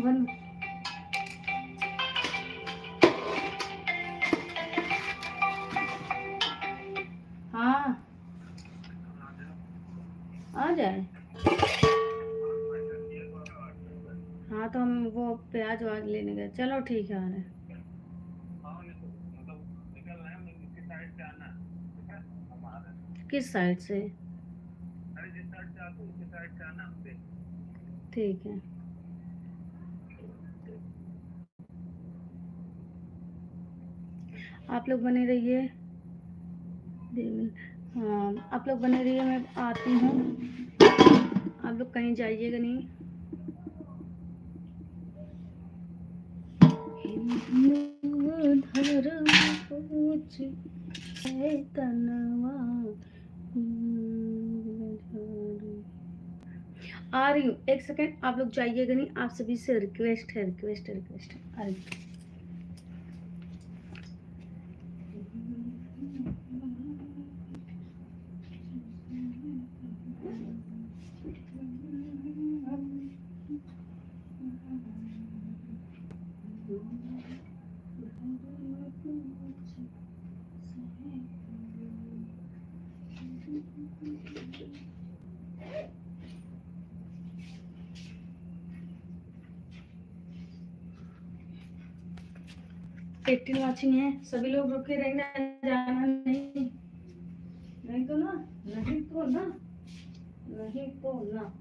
One हाँ आ जाए। हाँ तो हम वो प्याज वाज लेने गए। चलो ठीक है, आ रहे हैं। किस साइड से? ठीक है। आप लोग बने रहिए। हाँ आप लोग बने रहिए, मैं आती हूँ। आप लोग कहीं जाइएगा नहीं। हिंदू धर्म कुछ है तनवा। आ रही हूँ, एक सेकेंड। आप लोग जाइएगा नहीं, आप सभी से रिक्वेस्ट है, रिक्वेस्ट है, रिक्वेस्ट है। आ रही हूँ। एट्टीन वॉचिंग है, सभी लोग रुके रहना, जाना नहीं। नहीं तो ना, नहीं तो ना, नहीं तो ना।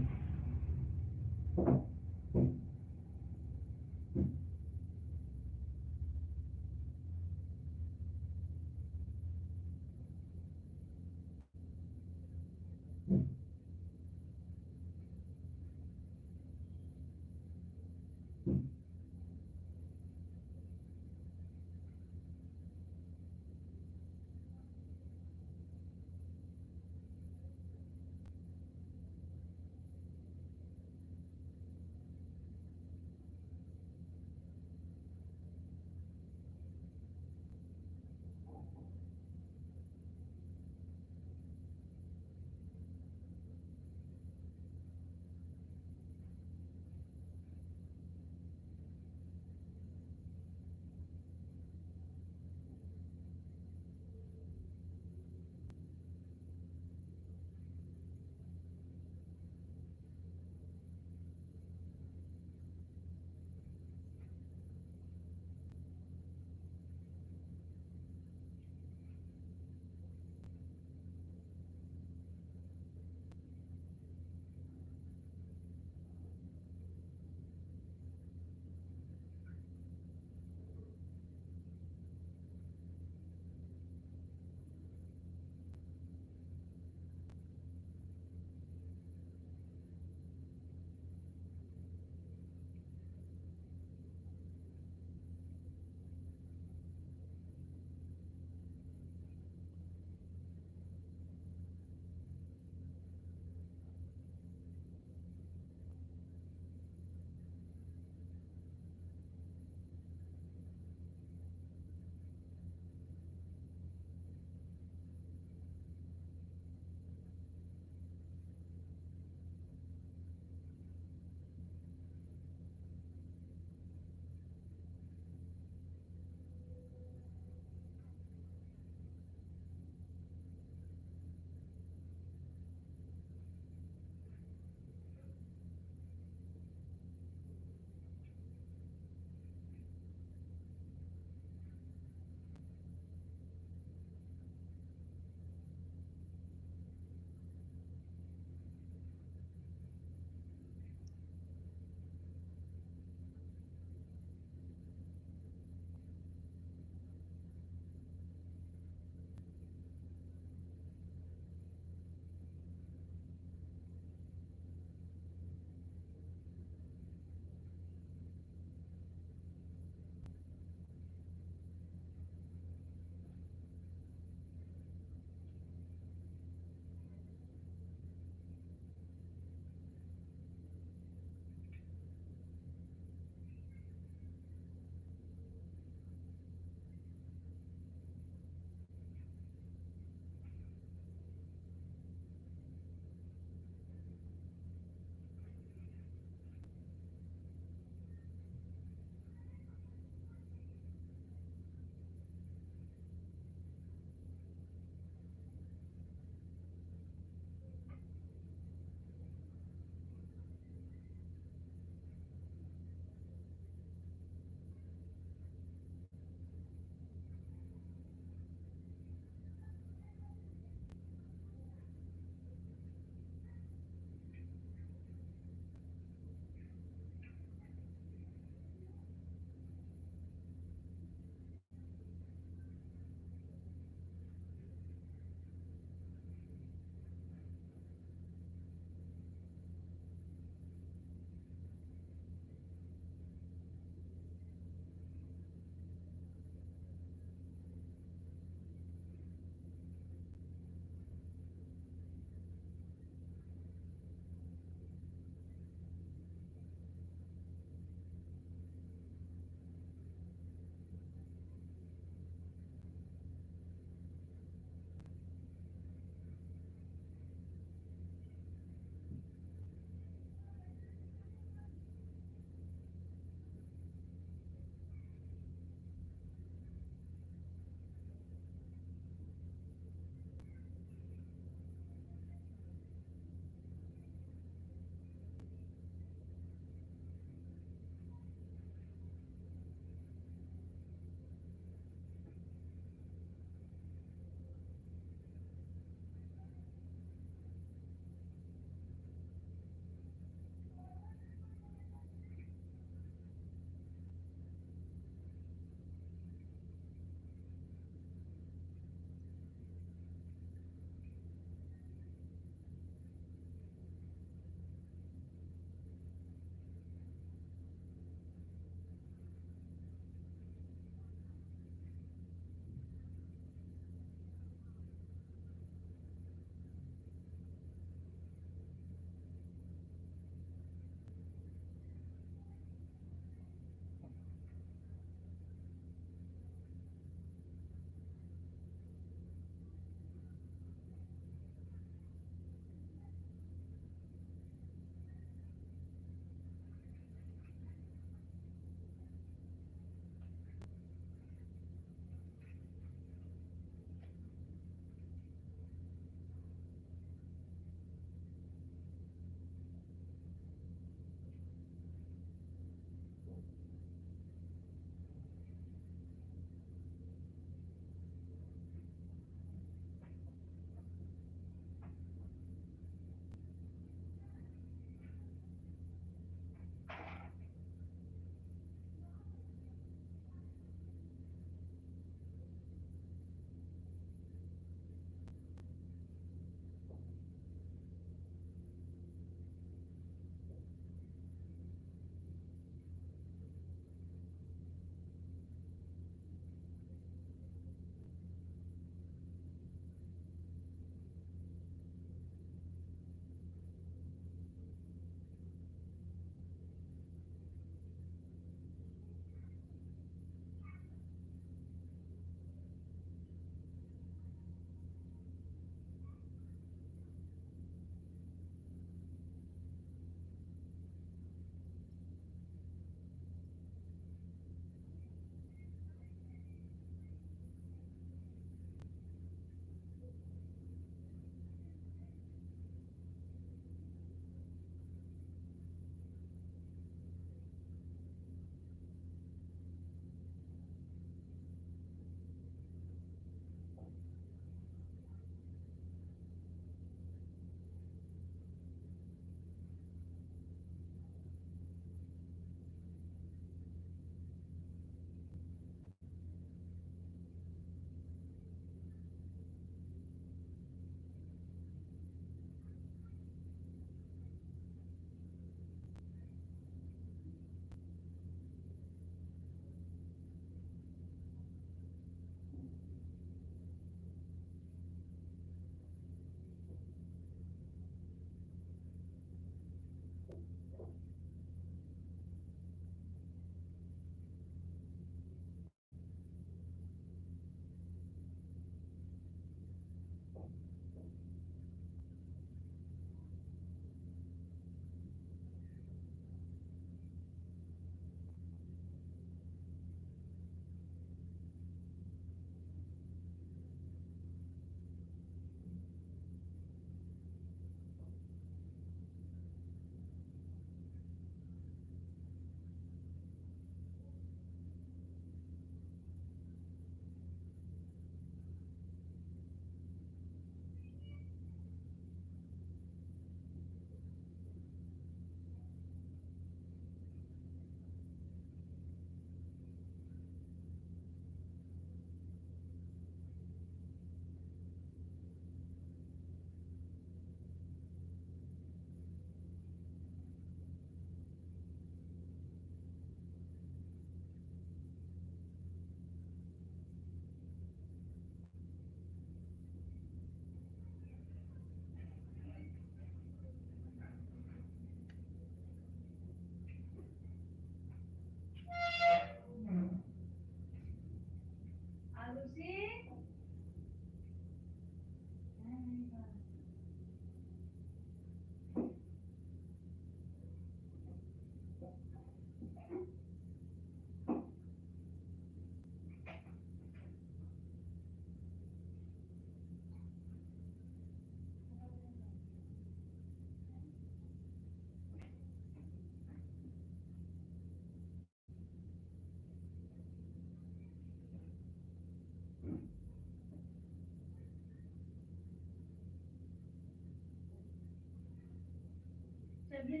नहीं,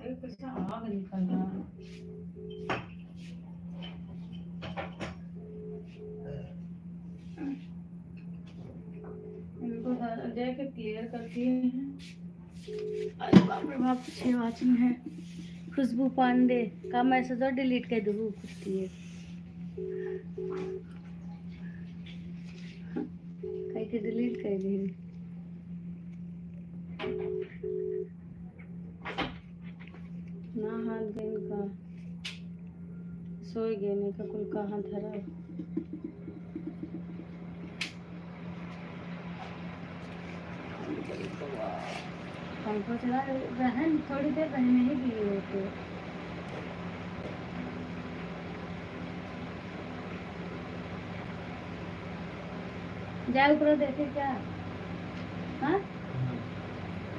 एक कैसा आग निकल रहा है। इनको जाके क्लियर करती हैं। अरे बाप रे बाप, 6 वाचिंग है। खुशबू पांडे का मैसेज और डिलीट कर दूँ कुछ दिए कहीं के डिलीट कर दी ना। हाथ गए का सोई गए नहीं का कुल कहाँ धरा। पंखा चला बहन, थोड़ी देर बहन ही गई होते। जाए ऊपर देखे क्या? हाँ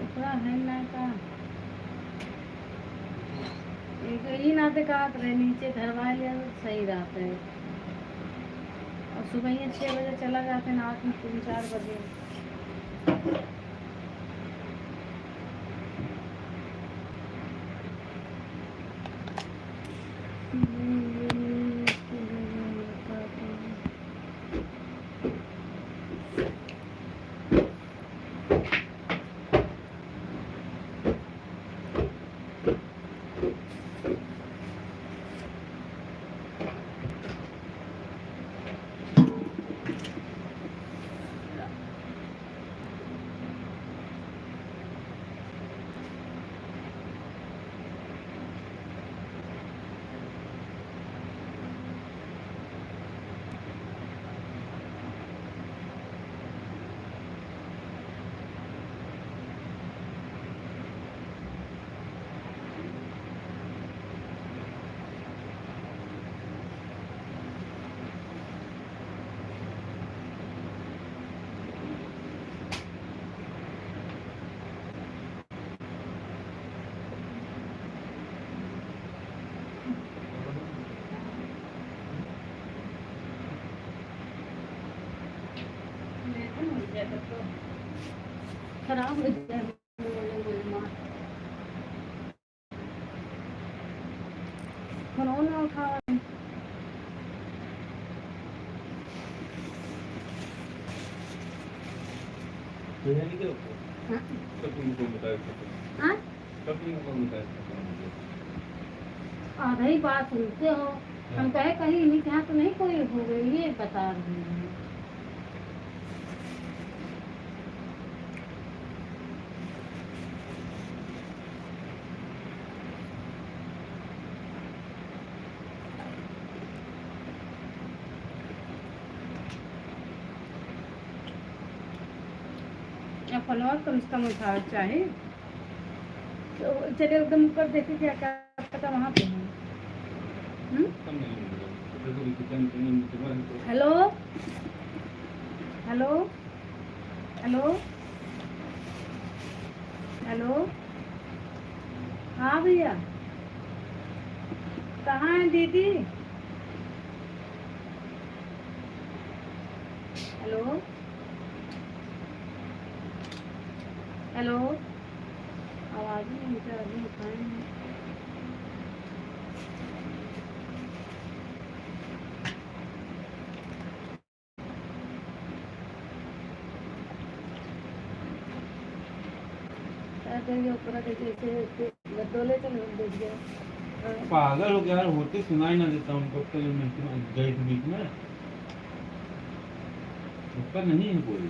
ऊपर है ना का एक ही नाते काट रहे, नीचे धरवा लिया तो सही रहता है। और सुबह ही 6 बजे चला जाते हैं, रात में 3-4 बजे। खराब हो जाए फोन ना उठा। आधा ही बात सुनते हो। हम कहे कहीं इन्हीं के यहाँ तो नहीं कोई हो गई, ये बता रहे हैं। फलवा कम से कम उठा चाहिए तो चलिए एकदम ऊपर देखे क्या क्या पता वहाँ पे है। हेलो हेलो हेलो हेलो, हाँ भैया कहाँ है दीदी? हेलो हेलो, आवाज़ ही नहीं आ रही है। पागल हो गया यार, होते सुनाई ना देता उनको। तो गए थे बीच में, उसका नहीं है कोई।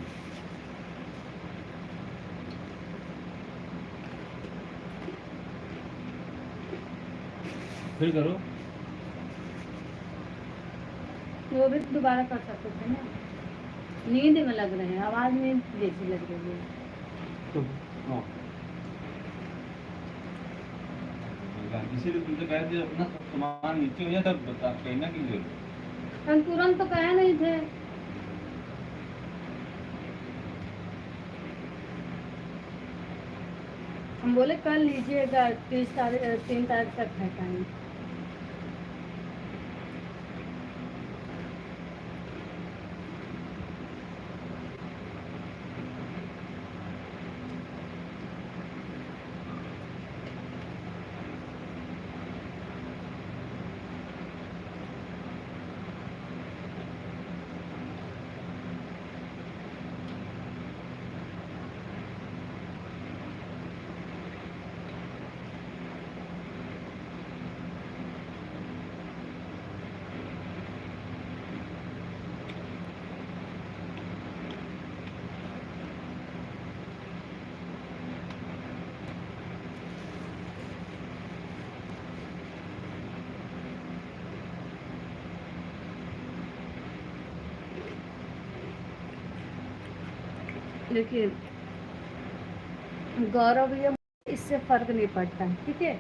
फिर करो, वो भी दोबारा कर सकते थे ना। नींद में लग रहे हैं, आवाज में जैसी लग रही है तो इसीलिए तुमसे कह दिया अपना सामान नीचे हो जाए तब बता, कहना की जरूरत। हम तुरंत तो कहे नहीं थे। हम बोले कल लीजिएगा, 3 तारीख तक है टाइम। देखिए गौरव भैया, इससे फ़र्क नहीं पड़ता, ठीक है।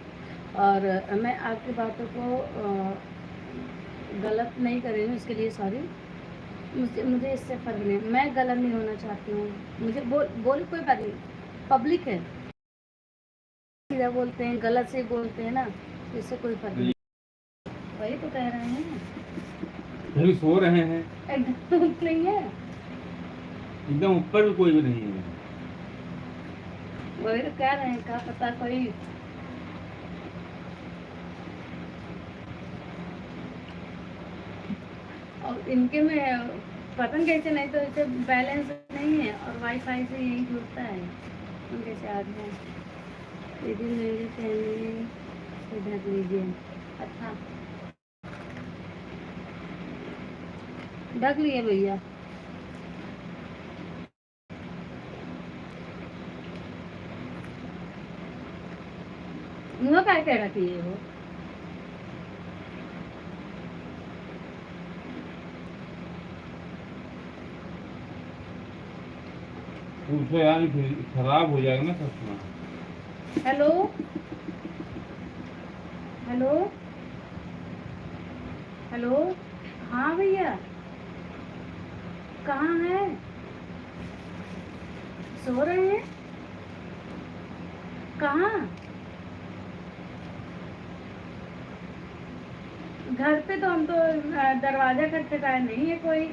और मैं आपकी बातों को गलत नहीं कर रही हूँ, इसके लिए सॉरी। मुझे मुझे इससे फ़र्क नहीं, मैं गलत नहीं होना चाहती हूँ। मुझे बोल कोई बात नहीं, पब्लिक है, सीधा बोलते हैं, गलत से बोलते हैं ना, तो इससे कोई फ़र्क नहीं। वही तो कह रहे हैं, अभी सो रहे हैं, एकदम नहीं है, एकदम ऊपर भी कोई भी नहीं है। वही तो कह रहे हैं, क्या पता कोई और इनके में पतंग कैसे, नहीं तो इसे बैलेंस नहीं है और वाईफाई से यही जुड़ता है, हम कैसे आ गए। दीदी मेरे पहनने से ढक लीजिए। अच्छा ढक लिए भैया। मुँह क्या कह रखी है वो, पूछो यार, फिर खराब हो जाएगा ना सपना। हेलो हेलो हेलो, हाँ भैया कहाँ हैं, सो रहे हैं, कहाँ, घर पे तो हम तो दरवाजा खटखटाए नहीं है कोई।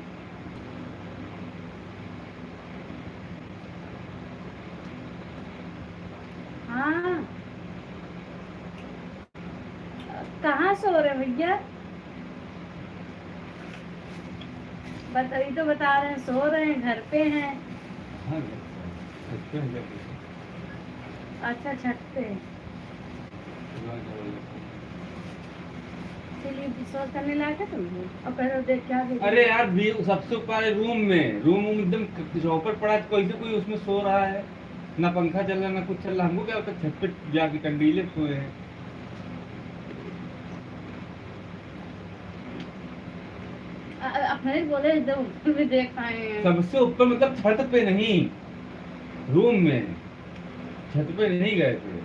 हाँ कहाँ सो रहे भैया, तो बता रहे हैं सो रहे हैं, घर पे हैं। हाँ, अच्छा है क्या पूछा? अच्छा छत पे, चलिए विश्वास करने लायक है तुमको, और कह रहे हो देख क्या देख। अरे यार सबसे ऊपर है रूम एकदम चौपट पड़ा है, कैसे कोई उसमें सो रहा है, ना पंखा चल रहा ना कुछ चल रहा, हमको क्या होता है, छत पे जाके कंडीले सोए हैं। अपने बोले तो भी देख पाए हैं। सबसे ऊपर मतलब छत पे नहीं, रूम में, छत पे नहीं गए थे।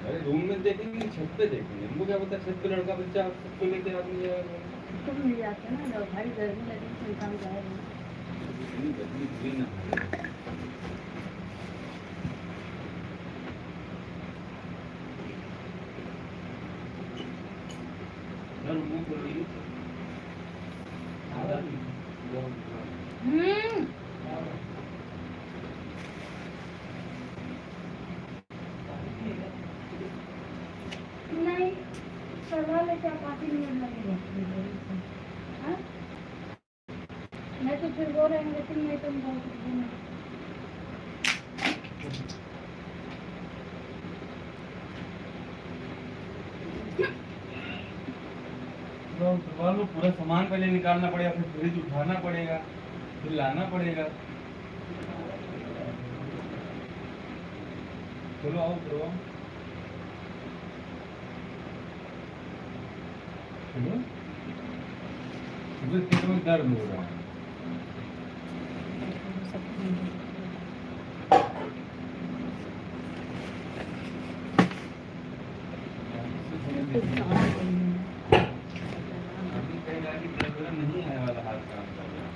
अरे रूम में देखेंगे, छत पे देखेंगे, हमको क्या पता छत पे लड़का बच्चा सबको लेके आदमी जाएगा। तुम मिल जाते ना जब भाई गर्मी लगी तो इंसान जाएगा। इतनी गर्मी थी ना। यार मुंह खोल रही है। हम्म नहीं सवा लेके 5 मिनट लगेगा। हाँ? नहीं तो फिर वो रहेंगे, तुम नहीं तुम बोल सकते ना। तो पूरा सामान पहले निकालना पड़ेगा, फिर फ्रिज उठाना पड़ेगा, फिर लाना पड़ेगा। चलो आओ करो। चलो मुझे पेट में दर्द हो रहा है। कुछ अभी कहीं जाके दर्द नहीं आने वाला हाथ काम कर रहा है।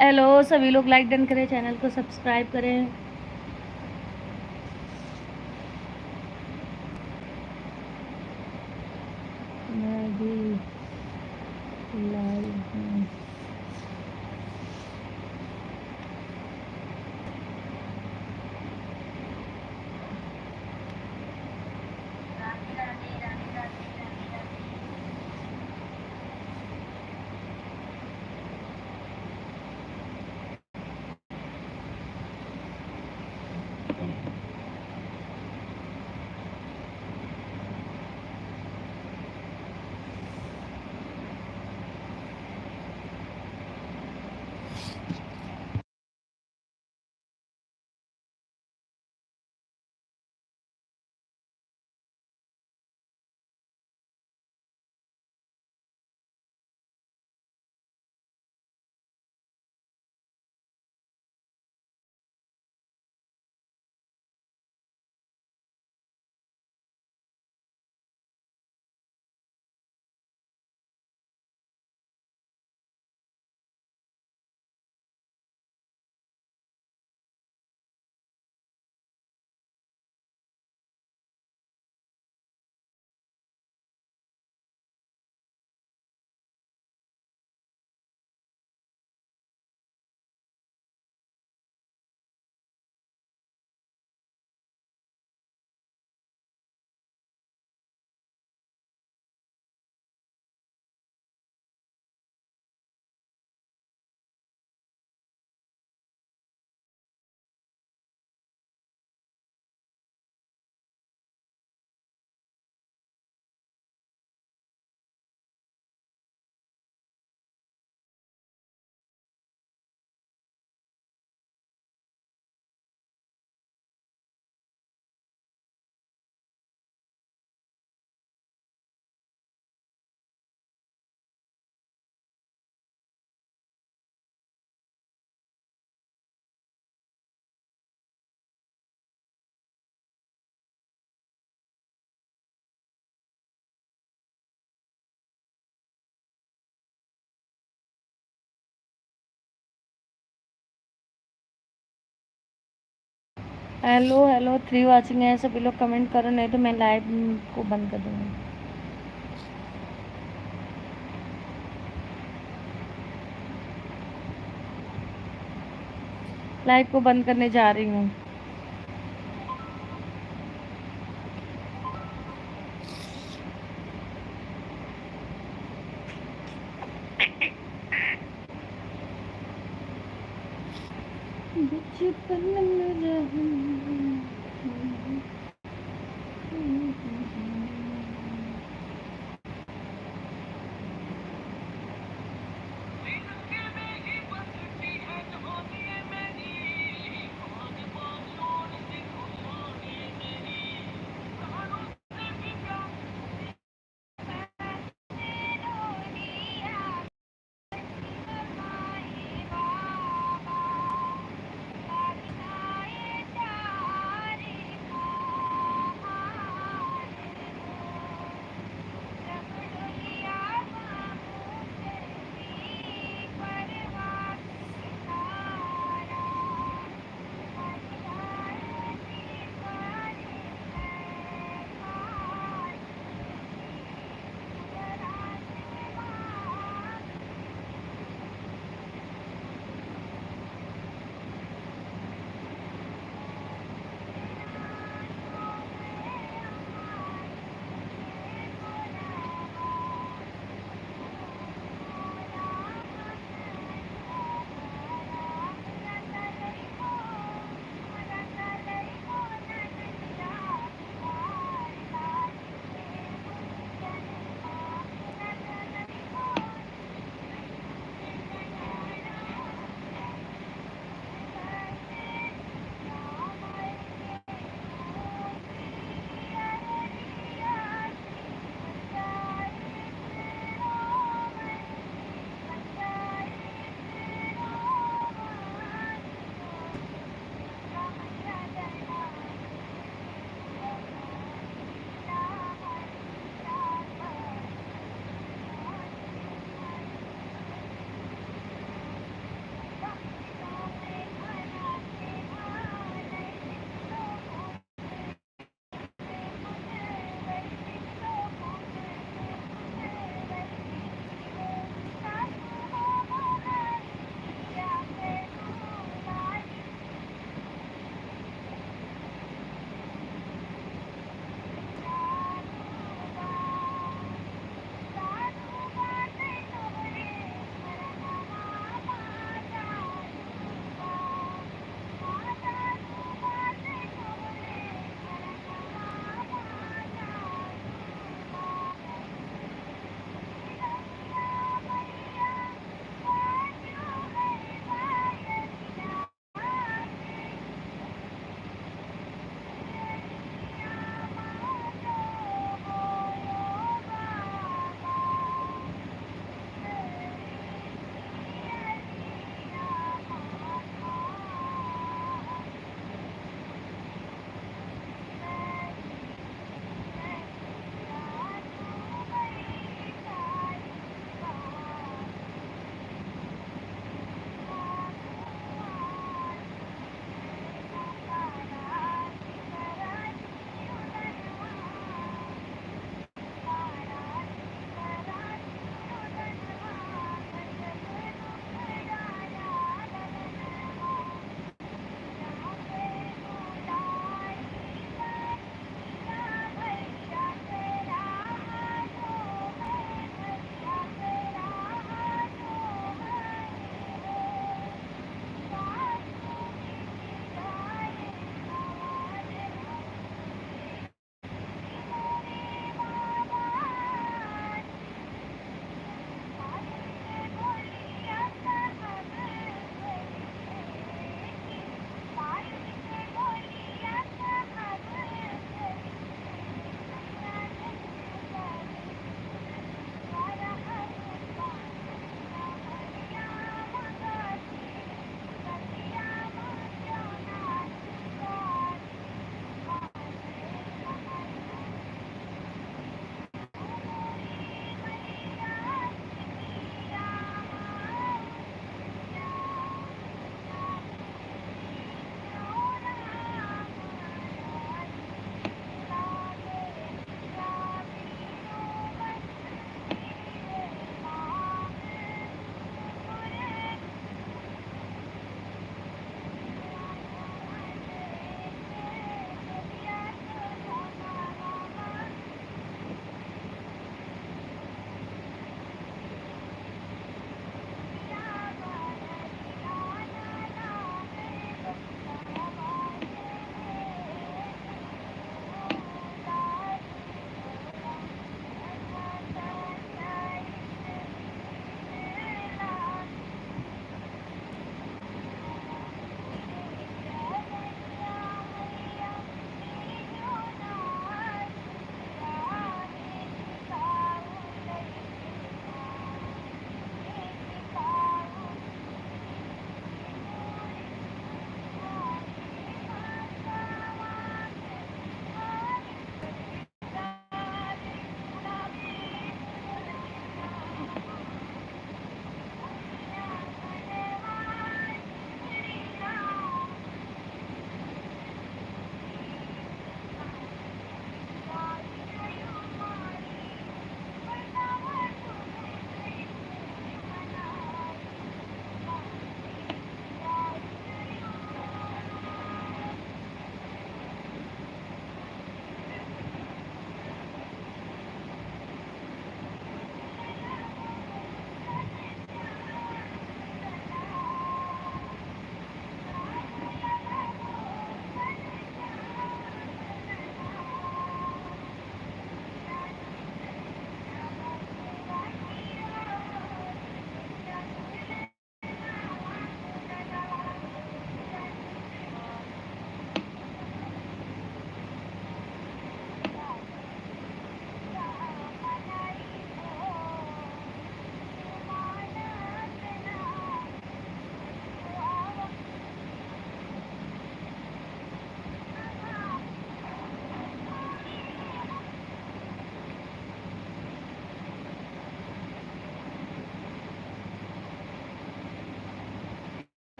हेलो, सभी लोग लाइक डन करें, चैनल को सब्सक्राइब करें। मैं भी लाइव हूँ। हेलो हेलो, 3 वाचिंग है, सभी लोग कमेंट करो, नहीं तो मैं लाइव को बंद कर दूँगी। लाइव को बंद करने जा रही हूँ। बचपन में जहाँ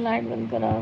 लाइट बंद करा